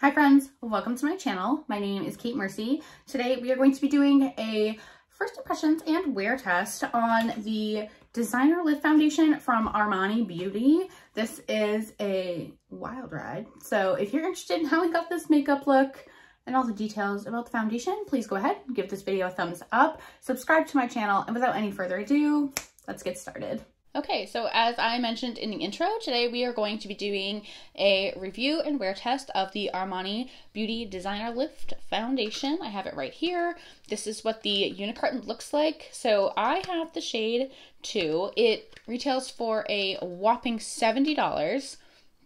Hi friends, welcome to my channel. My name is Kate Mercy. Today we are going to be doing a first impressions and wear test on the designer lift foundation from Armani Beauty. This is a wild ride. So if you're interested in how we got this makeup look and all the details about the foundation, please go ahead and give this video a thumbs up, subscribe to my channel, and without any further ado, let's get started. Okay, so as I mentioned in the intro, today we are going to be doing a review and wear test of the Armani Beauty Designer Lift Foundation. I have it right here. This is what the unicarton looks like. So I have the shade 2. It retails for a whopping $70.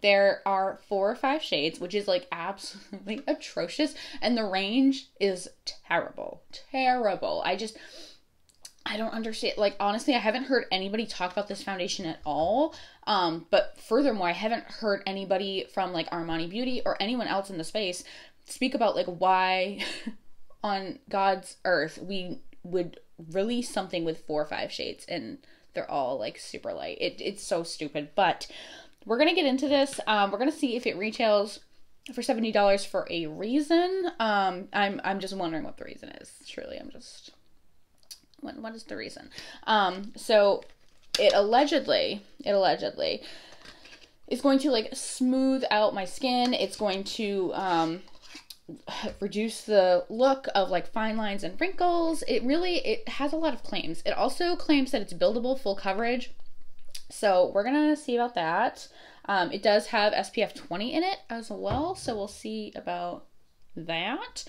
There are 4 or 5 shades, which is like absolutely atrocious. And the range is terrible, terrible. I don't understand. Like, honestly, I haven't heard anybody talk about this foundation at all. But furthermore, I haven't heard anybody from like Armani Beauty or anyone else in the space speak about like why on God's earth we would release something with 4 or 5 shades and they're all like super light. It's so stupid, but we're going to get into this. We're going to see if it retails for $70 for a reason. I'm just wondering what the reason is. Truly, what is the reason? So it allegedly is going to like smooth out my skin. It's going to reduce the look of like fine lines and wrinkles. It has a lot of claims. It also claims that it's buildable full coverage. So we're gonna see about that. It does have SPF 20 in it as well. So we'll see about that.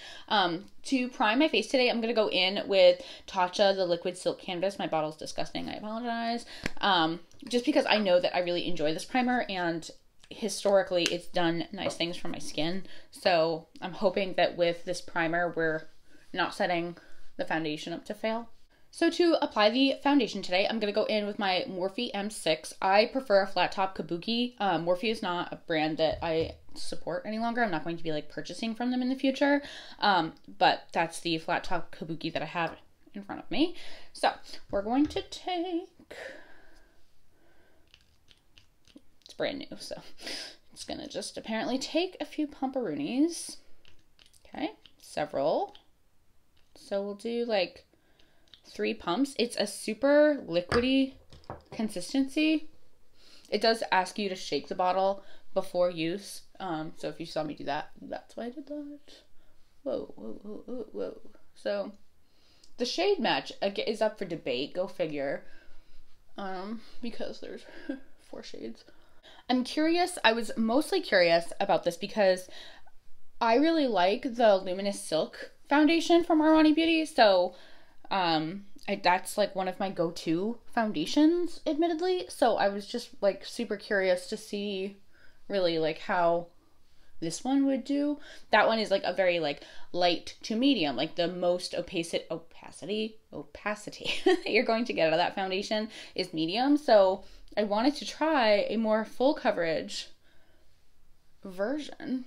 To prime my face today, I'm gonna go in with Tatcha, the liquid silk canvas. My bottle's disgusting, I apologize. Just because I know that I really enjoy this primer, and historically it's done nice things for my skin. So I'm hoping that with this primer we're not setting the foundation up to fail. So to apply the foundation today, I'm going to go in with my Morphe M6. I prefer a flat top kabuki. Morphe is not a brand that I support any longer. I'm not going to be like purchasing from them in the future. But that's the flat top kabuki that I have in front of me. So we're going to take, it's brand new, so it's going to just apparently take a few pumperoonies. Okay, several. So we'll do like 3 pumps. It's a super liquidy consistency. It does ask you to shake the bottle before use. So if you saw me do that, that's why I did that. Whoa, whoa, whoa, whoa, whoa. So the shade match is up for debate. Go figure. Because there's 4 shades. I'm curious. I was mostly curious about this because I really like the Luminous Silk foundation from Armani Beauty. So that's like one of my go-to foundations, admittedly. So I was just like super curious to see really like how this one would do. That one is like a very like light to medium, like the most opacity you're going to get out of that foundation is medium. So I wanted to try a more full coverage version.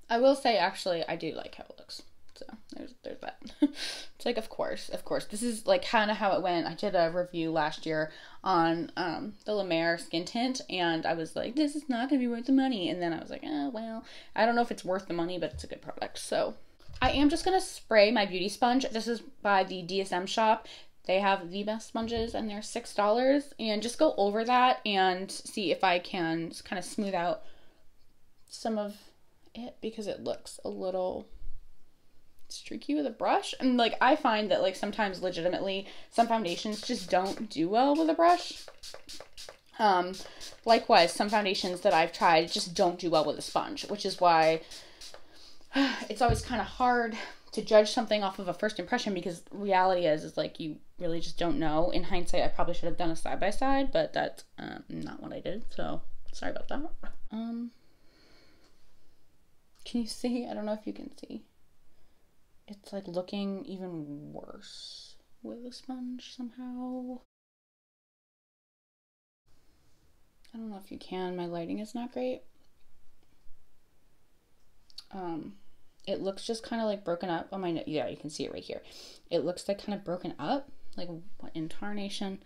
I will say, actually, I do like how it looks. So there's that. It's like, of course. This is like kind of how it went. I did a review last year on the La Mer skin tint, and I was like, this is not going to be worth the money. And then I was like, oh, well, I don't know if it's worth the money, but it's a good product. So I am just going to spray my beauty sponge. This is by the DSM shop. They have the best sponges, and they're $6. And just go over that and see if I can kind of smooth out some of it, because it looks a little streaky with a brush. And like I find that like sometimes legitimately some foundations just don't do well with a brush. Likewise, some foundations that I've tried just don't do well with a sponge, which is why it's always kind of hard to judge something off of a first impression, because reality is like you really just don't know. In hindsight, I probably should have done a side-by-side, but that's not what I did, so sorry about that. Can you see? I don't know if you can see. It's like looking even worse with a sponge somehow. I don't know if you can. My lighting is not great. It looks just kind of like broken up on my, yeah, you can see it right here. It looks like kind of broken up. Like, what in tarnation?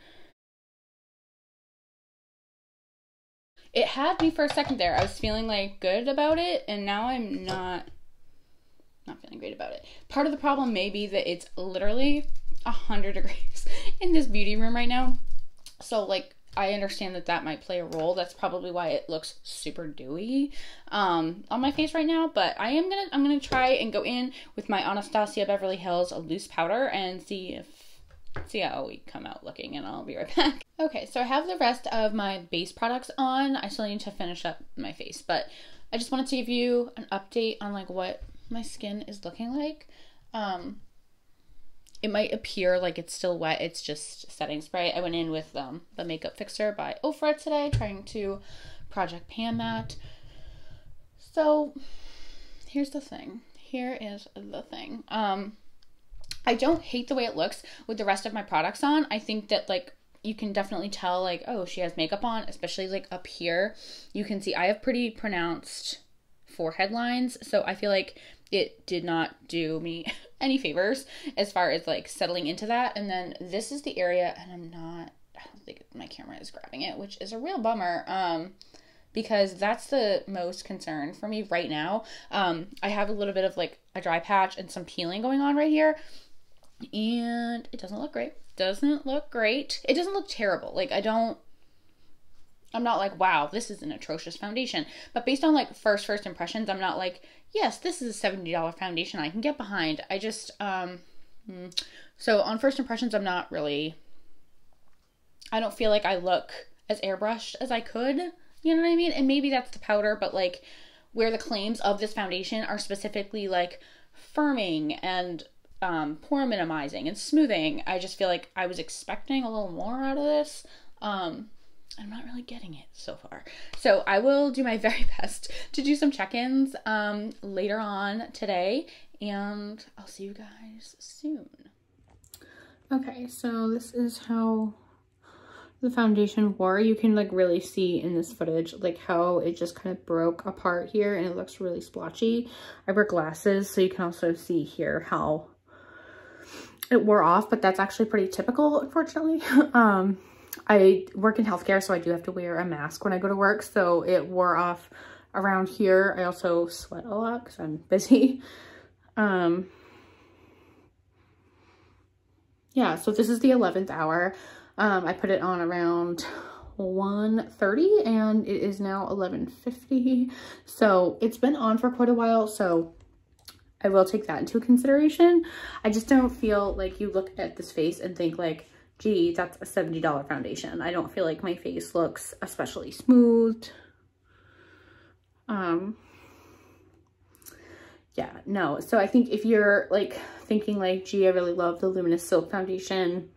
it had me for a second there. I was feeling like good about it, and now I'm not feeling great about it. Part of the problem may be that it's literally 100 degrees in this beauty room right now. So like, I understand that that might play a role. That's probably why it looks super dewy on my face right now. But I'm gonna try and go in with my Anastasia Beverly Hills loose powder and see how we come out looking, and I'll be right back. Okay, so I have the rest of my base products on. I still need to finish up my face, but I just wanted to give you an update on like what my skin is looking like. It might appear like it's still wet. It's just setting spray. I went in with the Makeup Fixer by Ofra today, trying to Project Pan that. So here's the thing. Here is the thing. I don't hate the way it looks with the rest of my products on. I think that like you can definitely tell like, oh, she has makeup on, especially like up here. You can see I have pretty pronounced forehead lines, so I feel like it did not do me any favors as far as like settling into that. And then this is the area, and I don't think my camera is grabbing it, which is a real bummer, because that's the most concern for me right now. I have a little bit of like a dry patch and some peeling going on right here, and it doesn't look great. Doesn't look great. It doesn't look terrible. Like I'm not like, wow, this is an atrocious foundation. But based on like first impressions, I'm not like, yes, this is a $70 foundation I can get behind. I just, so on first impressions, I don't feel like I look as airbrushed as I could, you know what I mean? And maybe that's the powder, but like where the claims of this foundation are specifically like firming and pore minimizing and smoothing, I just feel like I was expecting a little more out of this. I'm not really getting it so far. So I will do my very best to do some check-ins later on today, and I'll see you guys soon. Okay, so this is how the foundation wore. You can like really see in this footage like how it just kind of broke apart here, and it looks really splotchy. I wear glasses, so you can also see here how it wore off, but that's actually pretty typical, unfortunately. I work in healthcare, so I do have to wear a mask when I go to work, so it wore off around here. I also sweat a lot because I'm busy. Yeah, so this is the 11th hour. I put it on around 1:30, and it is now 11:50. So it's been on for quite a while, so I will take that into consideration. I just don't feel like you look at this face and think like, gee, that's a $70 foundation. I don't feel like my face looks especially smooth. Yeah, no. So I think if you're like thinking like, gee, I really love the Luminous Silk foundation,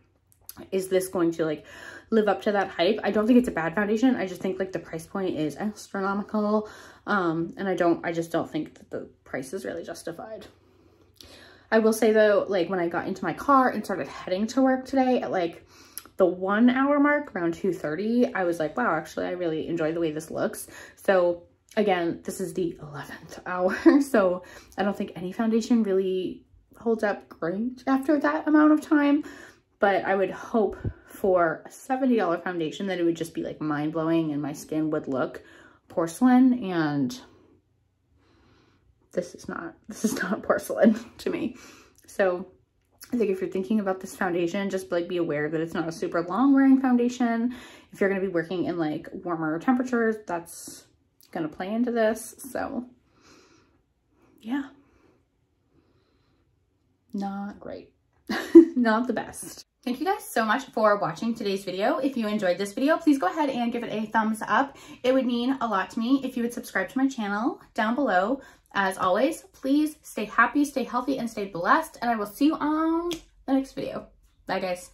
is this going to like live up to that hype? I don't think it's a bad foundation. I just think like the price point is astronomical. And I just don't think that the price is really justified. I will say though, like when I got into my car and started heading to work today at like the 1 hour mark, around 2:30, I was like, wow, actually, I really enjoy the way this looks. So again, this is the 11th hour. So I don't think any foundation really holds up great after that amount of time, but I would hope for a $70 foundation that it would just be like mind blowing and my skin would look porcelain, and this is not porcelain to me. So I think if you're thinking about this foundation, just like be aware that it's not a super long wearing foundation. If you're going to be working in like warmer temperatures, that's going to play into this. So yeah, not great. Not the best. Thank you guys so much for watching today's video. If you enjoyed this video, please go ahead and give it a thumbs up. It would mean a lot to me if you would subscribe to my channel down below. As always, please stay happy, stay healthy, and stay blessed, and I will see you on the next video. Bye, guys.